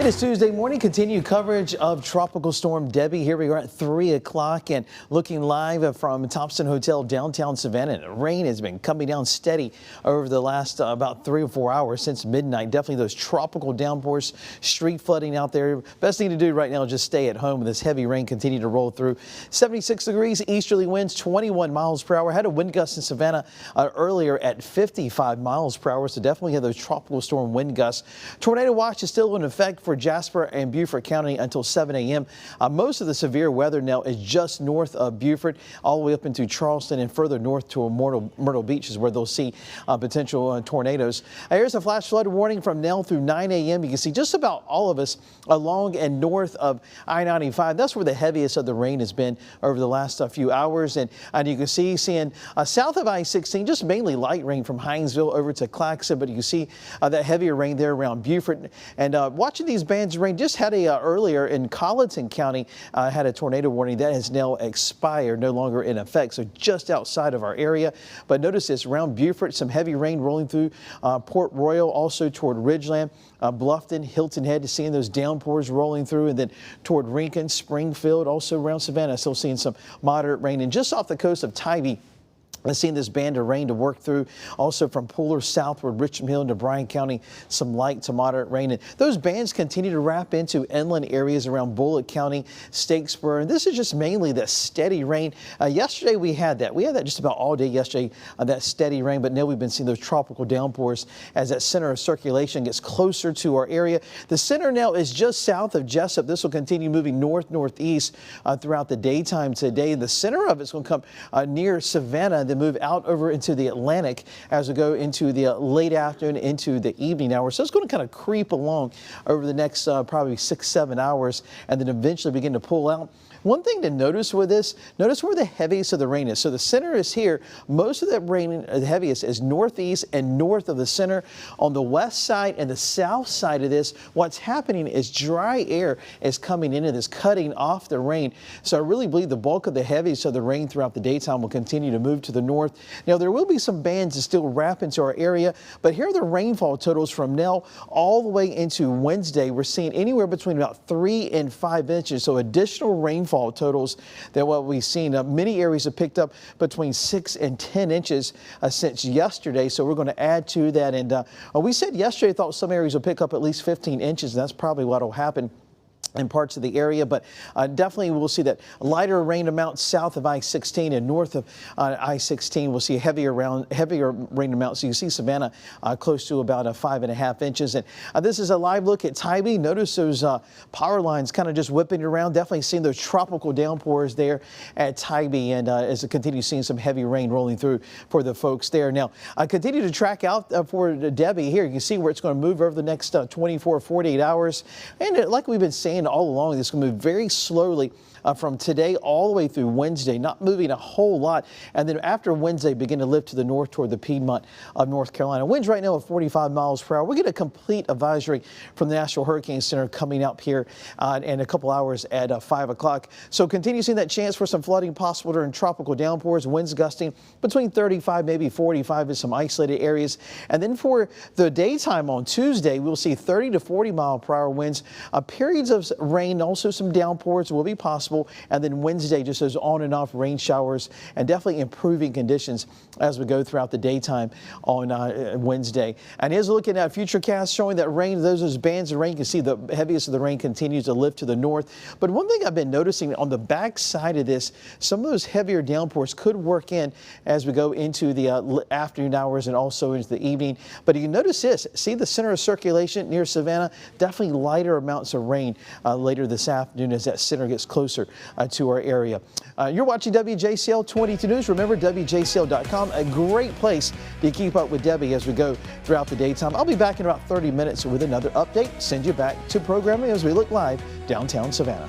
It is Tuesday morning. Continued coverage of Tropical Storm Debbie. Here we are at 3 o'clock and looking live from Thompson Hotel downtown Savannah. Rain has been coming down steady over the last about 3 or 4 hours since midnight. Definitely those tropical downpours, street flooding out there. Best thing to do right now is just stay at home. This heavy rain continue to roll through. 76 degrees, easterly winds 21 miles per hour. Had a wind gust in Savannah earlier at 55 miles per hour. So definitely have those tropical storm wind gusts. Tornado watch is still in effect for Jasper and Beaufort County until 7 a.m. Most of the severe weather now is just north of Beaufort, all the way up into Charleston and further north to Myrtle Beach is where they'll see potential tornadoes. Here's a flash flood warning from now through 9 a.m. You can see just about all of us along and north of I-95. That's where the heaviest of the rain has been over the last few hours. And you can see south of I-16, just mainly light rain from Hinesville over to Claxon. But you can see that heavier rain there around Beaufort. And watching these bands of rain, just had earlier in Colleton County, had a tornado warning that has now expired, no longer in effect. So just outside of our area. But notice this around Beaufort, some heavy rain rolling through Port Royal, also toward Ridgeland, Bluffton, Hilton Head, seeing those downpours rolling through, and then toward Rincon, Springfield, also around Savannah, still seeing some moderate rain. And just off the coast of Tybee, I've seen this band of rain to work through. Also from Pooler southward, Richmond Hill into Bryan County, some light to moderate rain. And those bands continue to wrap into inland areas around Bullitt County, Statesboro. And this is just mainly the steady rain. Yesterday we had that. We had that just about all day yesterday, that steady rain. But now we've been seeing those tropical downpours as that center of circulation gets closer to our area. The center now is just south of Jessup. This will continue moving north-northeast throughout the daytime today. The center of it's going to come near Savannah, then move out over into the Atlantic as we go into the late afternoon into the evening hours. So it's going to kind of creep along over the next probably 6-7 hours and then eventually begin to pull out. One thing to notice with this, notice where the heaviest of the rain is. So the center is here. Most of that rain, the heaviest, is northeast and north of the center. On the west side and the south side of this, what's happening is dry air is coming into this, cutting off the rain. So I really believe the bulk of the heaviest of the rain throughout the daytime will continue to move to the north. Now, there will be some bands that still wrap into our area, but here are the rainfall totals from now all the way into Wednesday. We're seeing anywhere between about 3 and 5 inches. So additional rainfall totals than what we've seen. Many areas have picked up between 6 and 10 inches since yesterday. So we're going to add to that. And we said yesterday, thought some areas will pick up at least 15 inches. And that's probably what will happen in parts of the area, but definitely we'll see that lighter rain amounts south of I-16 and north of I-16. We'll see heavier rain amounts. So you see Savannah close to about 5.5 inches. And this is a live look at Tybee. Notice those power lines kind of just whipping around. Definitely seeing those tropical downpours there at Tybee, and as it continues seeing some heavy rain rolling through for the folks there. Now, I continue to track out for Debbie here. You can see where it's going to move over the next 24, 48 hours. And like we've been saying all along, this is going to move very slowly from today all the way through Wednesday, not moving a whole lot. And then after Wednesday, begin to lift to the north toward the Piedmont of North Carolina. Winds right now at 45 miles per hour. We get a complete advisory from the National Hurricane Center coming up here in a couple hours at 5 o'clock. So continue seeing that chance for some flooding possible during tropical downpours, winds gusting between 35, maybe 45 in some isolated areas. And then for the daytime on Tuesday, we'll see 30 to 40 mile per hour winds, periods of rain, also some downpours will be possible. And then Wednesday, just those on and off rain showers and definitely improving conditions as we go throughout the daytime on Wednesday. And here's looking at Futurecast showing that rain, those bands of rain, you can see the heaviest of the rain continues to lift to the north. But one thing I've been noticing on the back side of this, some of those heavier downpours could work in as we go into the afternoon hours and also into the evening. But you can notice this, see the center of circulation near Savannah, definitely lighter amounts of rain later this afternoon as that center gets closer to our area. You're watching WJCL 22 News. Remember, WJCL.com, a great place to keep up with Debbie as we go throughout the daytime. I'll be back in about 30 minutes with another update. Send you back to programming as we look live downtown Savannah.